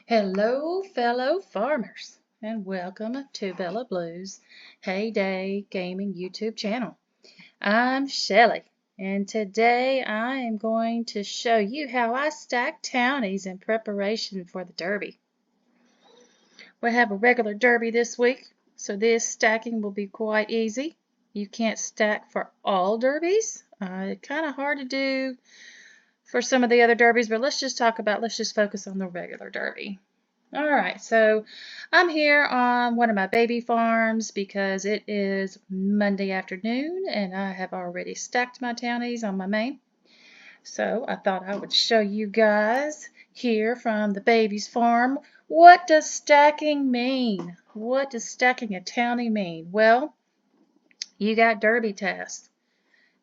Hello, fellow farmers, and welcome to Bella Blue's Heyday Gaming YouTube channel. I'm Shelly, and today I am going to show you how I stack townies in preparation for the Derby. We have a regular Derby this week, so this stacking will be quite easy. You can't stack for all derbies. It's kind of hard to do for some of the other derbies, but let's just focus on the regular Derby. All right, so I'm here on one of my baby farms because it is Monday afternoon and I have already stacked my townies on my main. So I thought I would show you guys here from the baby's farm, what does stacking mean? What does stacking a townie mean? Well, you got derby tasks,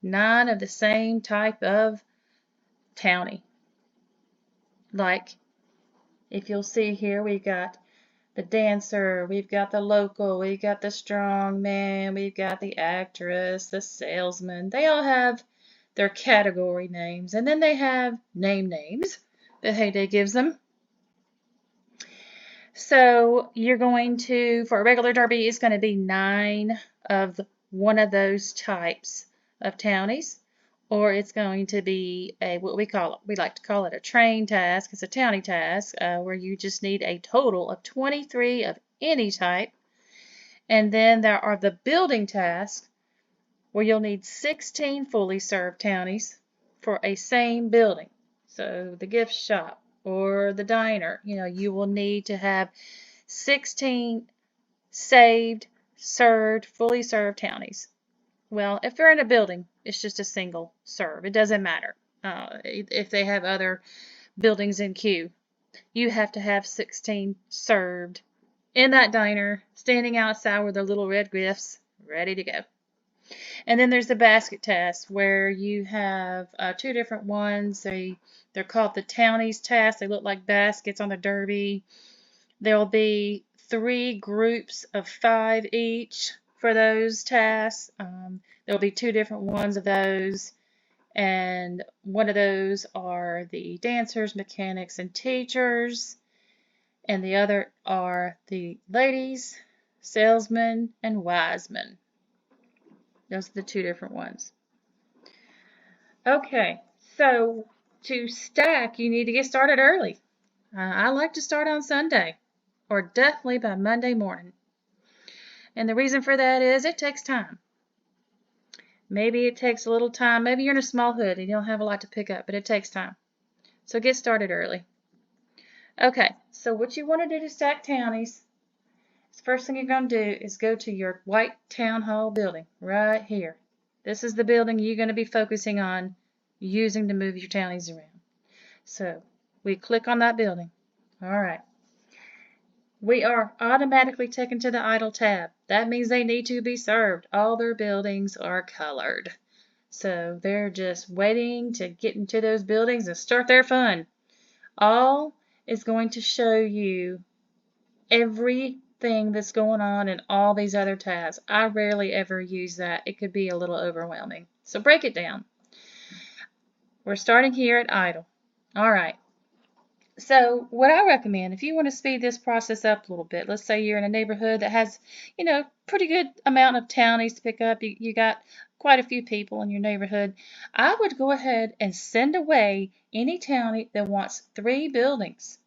9 of the same type of townie. Like, if you'll see here, we've got the dancer, we've got the local, we've got the strong man, we've got the actress, the salesman. They all have their category names, and then they have names that Hayday gives them. So you're going to, for a regular derby, it's going to be 9 of one of those types of townies, or it's going to be what we like to call it a train task. It's a townie task where you just need a total of 23 of any type. And then there are the building tasks where you'll need 16 fully served townies for a same building. So the gift shop or the diner, you will need to have 16 saved, served, fully served townies. Well, if they're in a building, it's just a single serve. It doesn't matter if they have other buildings in queue. You have to have 16 served in that diner, standing outside with their little red gifts, ready to go. And then there's the basket task where you have 2 different ones. They're called the townies task. They look like baskets on the derby. There'll be 3 groups of 5 each for those tasks. There'll be 2 different ones of those, and one of those are the dancers, mechanics, and teachers, and the other are the ladies, salesmen, and wise men. Those are the 2 different ones. Okay, so to stack, you need to get started early. I like to start on Sunday, or definitely by Monday morning. And the reason for that is it takes time. Maybe it takes a little time. Maybe you're in a small hood and you don't have a lot to pick up, but it takes time. So get started early. Okay, so what you want to do to stack townies, the first thing you're going to do is go to your white town hall building right here. This is the building you're going to be focusing on using to move your townies around. So we click on that building. All right. We are automatically taken to the idle tab. That means they need to be served. All their buildings are colored. So they're just waiting to get into those buildings and start their fun. All is going to show you everything that's going on in all these other tabs. I rarely ever use that. It could be a little overwhelming. So break it down. We're starting here at idle. All right. So what I recommend, if you want to speed this process up a little bit, let's say you're in a neighborhood that has, pretty good amount of townies to pick up. You got quite a few people in your neighborhood. I would go ahead and send away any townie that wants 3 buildings,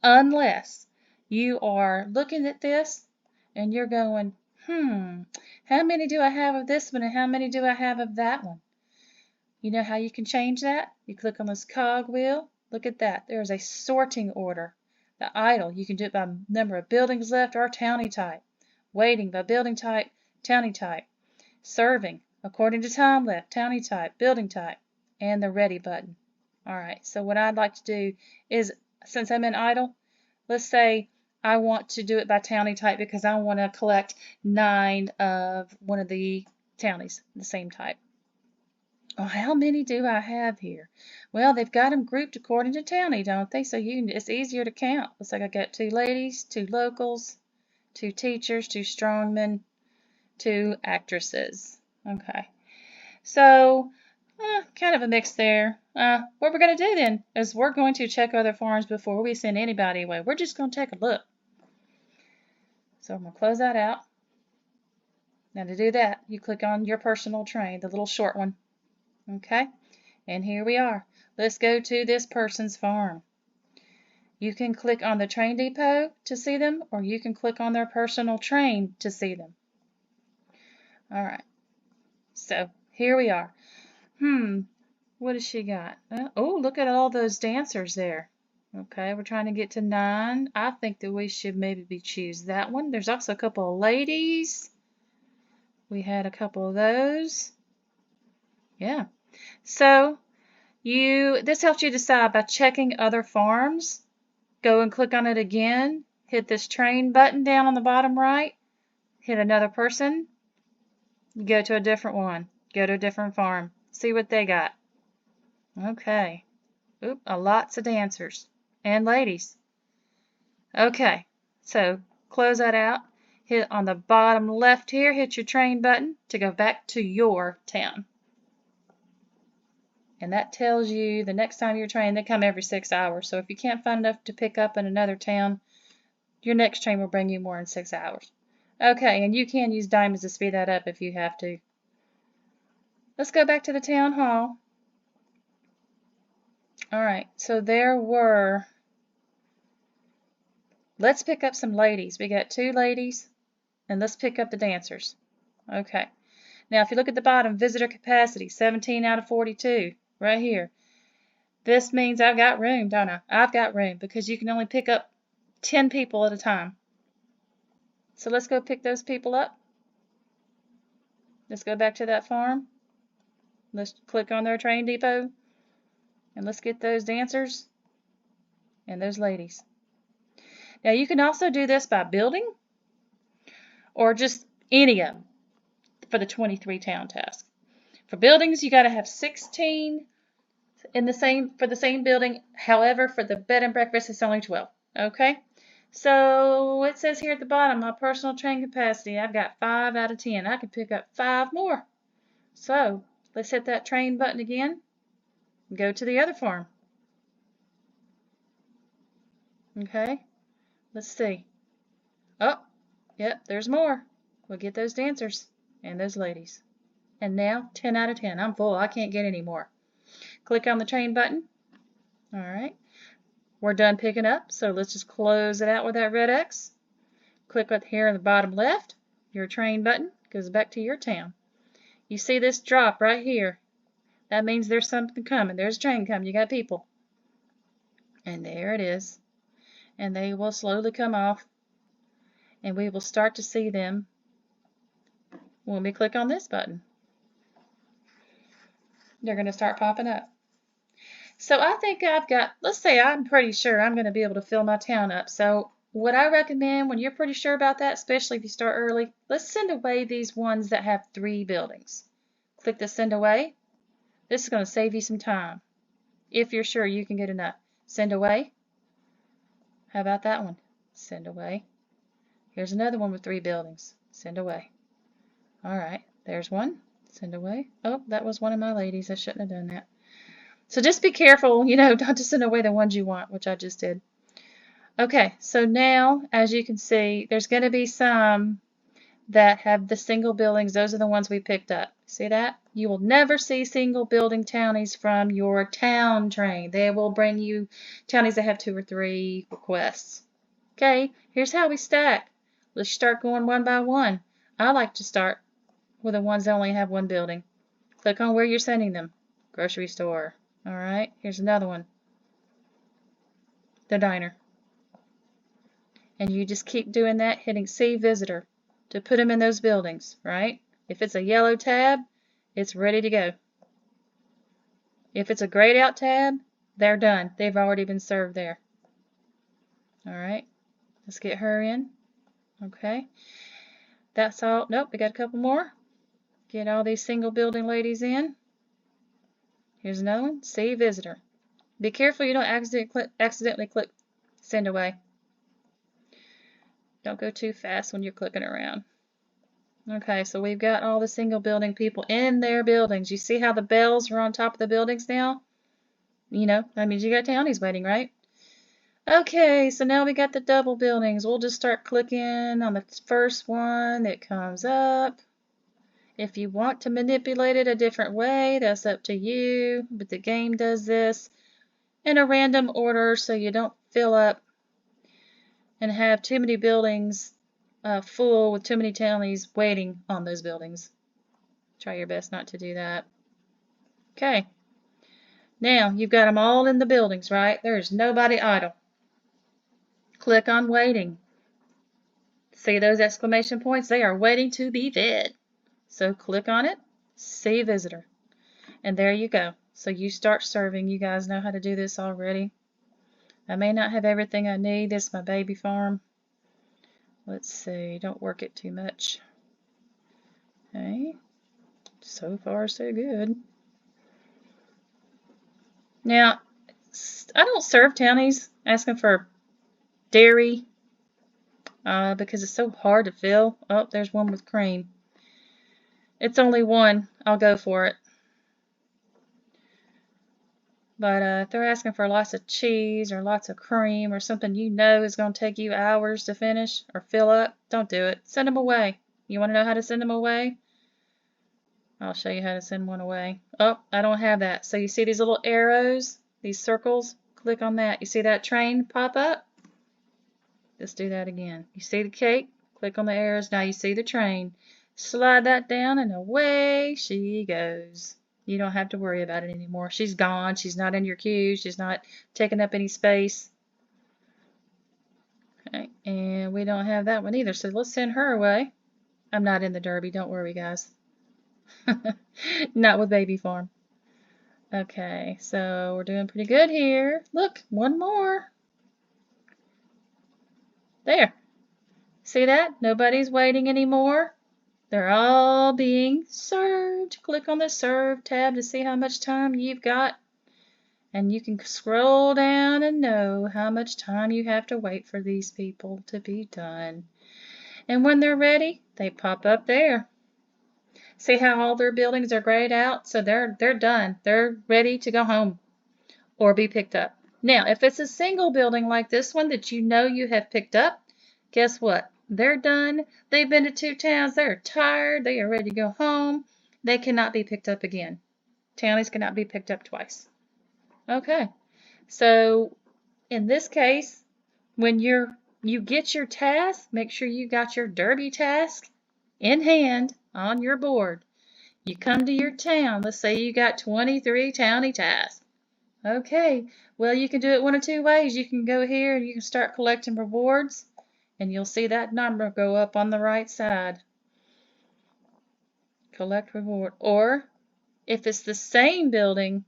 unless you are looking at this and you're going, how many do I have of this one and how many do I have of that one? You know how you can change that? You click on this cog wheel. Look at that. There's a sorting order. The idle, you can do it by number of buildings left or townie type. Waiting by building type, townie type. Serving according to time left, townie type, building type, and the ready button. All right, so what I'd like to do is, since I'm in idle, let's say I want to do it by townie type because I want to collect 9 of one of the townies, the same type. Oh, how many do I have here? Well, they've got them grouped according to townie, don't they? So it's easier to count. Looks like I got 2 ladies, 2 locals, 2 teachers, 2 strongmen, 2 actresses. Okay. So Kind of a mix there. What we're going to do then is we're going to check other farms before we send anybody away. We're just going to take a look. So I'm going to close that out. Now to do that, you click on your personal train, the little short one. Okay? And here we are. Let's go to this person's farm. You can click on the train depot to see them, or you can click on their personal train to see them. All right. So here we are. What has she got? Oh, look at all those dancers there. Okay, we're trying to get to 9. I think that we should maybe choose that one. There's also a couple of ladies. We had a couple of those. Yeah. So this helps you decide by checking other farms. Go and click on it again. Hit this train button down on the bottom right. Hit another person. Go to a different one. Go to a different farm. See what they got. Okay. Oop, lots of dancers and ladies. Okay, so close that out. Hit on the bottom left here, hit your train button to go back to your town. And that tells you the next time you're trained, they come every 6 hours. So if you can't find enough to pick up in another town, your next train will bring you more in 6 hours. Okay, and you can use diamonds to speed that up if you have to. Let's go back to the town hall. Alright, so let's pick up some ladies. We got 2 ladies, and let's pick up the dancers. Okay, now if you look at the bottom, visitor capacity, 17 out of 42, right here. This means I've got room, don't I? I've got room because you can only pick up 10 people at a time. So let's go pick those people up. Let's go back to that farm. Let's click on their train depot. And let's get those dancers and those ladies. Now you can also do this by building or just any of them for the 23 town task. For buildings, you got to have 16 for the same building. However, for the bed and breakfast, it's only 12. Okay? So it says here at the bottom, my personal train capacity, I've got 5 out of 10. I can pick up 5 more. So let's hit that train button again. Go to the other farm. Okay, let's see. Oh, yep, there's more. We'll get those dancers and those ladies. And now 10 out of 10. I'm full. I can't get any more. Click on the train button. All right, we're done picking up. So let's just close it out with that red X. Click up here in the bottom left. Your train button goes back to your town. You see this drop right here. That means there's something coming. There's a train coming. You got people. And there it is. And they will slowly come off. And we will start to see them when we click on this button. They're going to start popping up. So I think I've got, let's say I'm pretty sure I'm going to be able to fill my town up. So what I recommend when you're pretty sure about that, especially if you start early, let's send away these ones that have 3 buildings. Click the send away. This is going to save you some time. If you're sure you can get enough. Send away. How about that one? Send away. Here's another one with 3 buildings. Send away. Alright, there's one. Send away. Oh, that was one of my ladies. I shouldn't have done that. So just be careful, not to send away the ones you want, which I just did. Okay, so now, as you can see, there's going to be some that have the single buildings. Those are the ones we picked up. See that? You will never see single building townies from your town train. They will bring you townies that have 2 or 3 requests. Okay, here's how we stack. Let's start going one by one. I like to start with the ones that only have 1 building. Click on where you're sending them. Grocery store. Alright, here's another one. The diner. And you just keep doing that, hitting See Visitor to put them in those buildings, right? If it's a yellow tab, it's ready to go. If it's a grayed out tab, they're done. They've already been served there. Alright, let's get her in. Okay, that's all. Nope, we got a couple more. Get all these single building ladies in. Here's another one. See Visitor. Be careful you don't accidentally click Send Away. Don't go too fast when you're clicking around. Okay, so we've got all the single building people in their buildings. You see how the bells are on top of the buildings now? You know, that means you got townies waiting, right? Okay, so now we got the double buildings. We'll just start clicking on the first one that comes up. If you want to manipulate it a different way, that's up to you. But the game does this in a random order so you don't fill up and have too many buildings full with too many townies waiting on those buildings. Try your best not to do that. Okay. Now, you've got them all in the buildings, right? There's nobody idle. Click on waiting. See those exclamation points? They are waiting to be fed. So click on it, see visitor. And there you go. So you start serving. You guys know how to do this already. I may not have everything I need. This is my baby farm. Let's see. Don't work it too much. Okay. So far, so good. Now, I don't serve townies asking for dairy because it's so hard to fill. Oh, there's one with cream. It's only one. I'll go for it. But if they're asking for lots of cheese or lots of cream or something you know is going to take you hours to finish or fill up, don't do it. Send them away. You want to know how to send them away? I'll show you how to send one away. Oh, I don't have that. So you see these little arrows, these circles? Click on that. You see that train pop up? Just do that again. You see the cake? Click on the arrows. Now you see the train. Slide that down and away she goes. You don't have to worry about it anymore. She's gone. She's not in your queue. She's not taking up any space. Okay, and we don't have that one either, so let's send her away. I'm not in the derby. Don't worry, guys. Not with Baby Farm. Okay, so we're doing pretty good here. Look, one more. There. See that? Nobody's waiting anymore. They're all being served. Click on the Serve tab to see how much time you've got. And you can scroll down and know how much time you have to wait for these people to be done. And when they're ready, they pop up there. See how all their buildings are grayed out? So they're done. They're ready to go home or be picked up. Now, if it's a single building like this one that you know you have picked up, guess what? They're done. They've been to 2 towns. They're tired. They are ready to go home. They cannot be picked up again. Townies cannot be picked up twice. Okay. So in this case, when you get your task, make sure you got your derby task in hand on your board. You come to your town. Let's say you got 23 townie tasks. Okay. Well, you can do it one of 2 ways. You can go here and you can start collecting rewards. And you'll see that number go up on the right side. Collect reward. Or if it's the same building,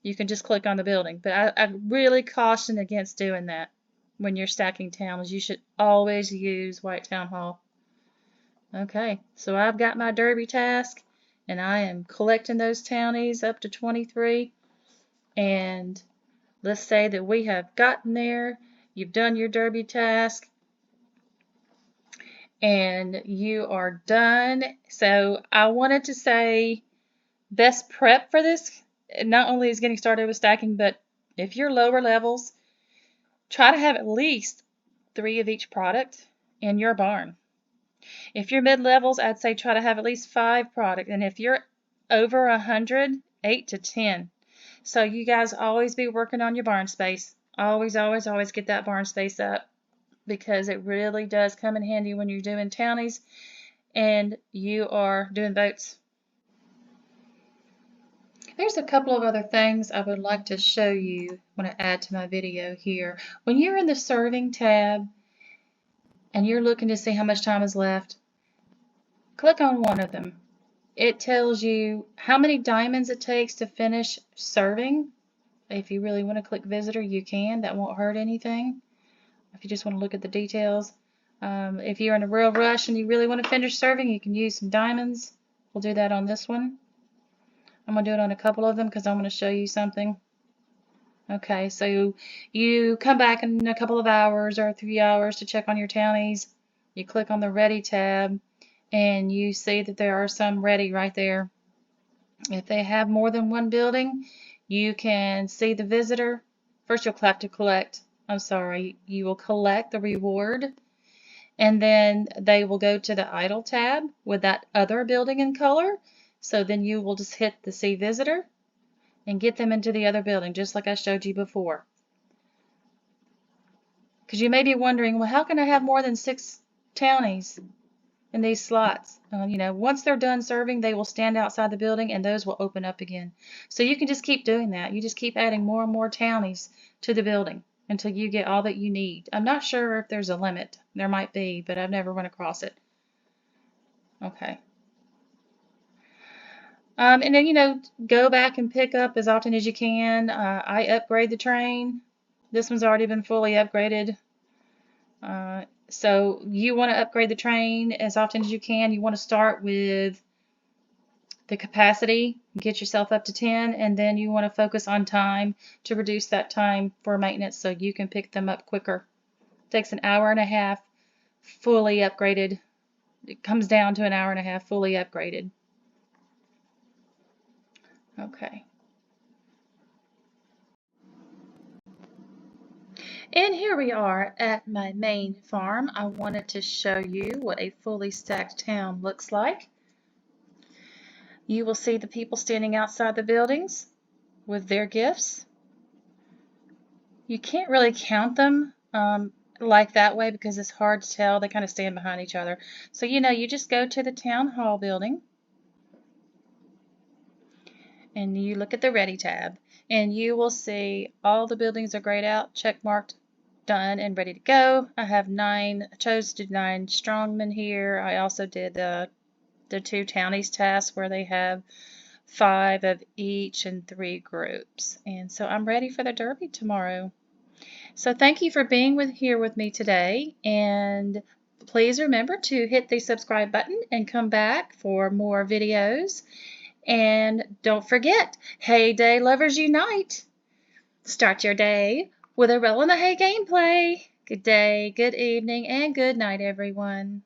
you can just click on the building. But I really caution against doing that when you're stacking towns. You should always use White Town Hall. Okay, so I've got my derby task, and I am collecting those townies up to 23. And let's say that we have gotten there. You've done your derby task. And you are done. So I wanted to say best prep for this not only is getting started with stacking, but if you're lower levels, try to have at least 3 of each product in your barn. If you're mid levels, I'd say try to have at least 5 product, and if you're over 100, 8 to 10. So you guys always be working on your barn space. Always, always, always get that barn space up, because it really does come in handy when you're doing townies and you are doing votes. There's a couple of other things I would like to show you when I add to my video here. When you're in the serving tab and you're looking to see how much time is left, click on one of them. It tells you how many diamonds it takes to finish serving. If you really want to click visitor, you can. That won't hurt anything. If you just want to look at the details. If you're in a real rush and you really want to finish serving, you can use some diamonds. We'll do that on this one. I'm going to do it on a couple of them because I want to show you something. Okay, so you come back in a couple of hours or 3 hours to check on your townies. You click on the Ready tab, and you see that there are some ready right there. If they have more than one building, you can see the visitor. First, you'll have to collect, you will collect the reward, and then they will go to the idle tab with that other building in color. So then you will just hit the see visitor and get them into the other building, just like I showed you before. Because you may be wondering, well, how can I have more than 6 townies in these slots? Once they're done serving, they will stand outside the building and those will open up again. So you can just keep doing that. You just keep adding more and more townies to the building until you get all that you need. I'm not sure if there's a limit. There might be, but I've never run across it. Okay. And then, go back and pick up as often as you can. I upgrade the train. This one's already been fully upgraded. So you want to upgrade the train as often as you can. You want to start with the capacity, get yourself up to 10, and then you want to focus on time to reduce that time for maintenance so you can pick them up quicker. It takes an hour and a half fully upgraded. It comes down to an hour and a half fully upgraded. Okay. And here we are at my main farm. I wanted to show you what a fully stacked town looks like. You will see the people standing outside the buildings with their gifts. You can't really count them like that way because it's hard to tell. They kind of stand behind each other. So you just go to the town hall building and you look at the Ready tab and you will see all the buildings are grayed out, check marked, done, and ready to go. I chose to do 9 strongmen here. I also did the 2 townies tasks where they have 5 of each and 3 groups. And so I'm ready for the derby tomorrow. So thank you for being here with me today, and please remember to hit the subscribe button and come back for more videos. And don't forget, Hay Day Lovers Unite! Start your day with a roll in the hay gameplay. Good day, good evening, and good night, everyone.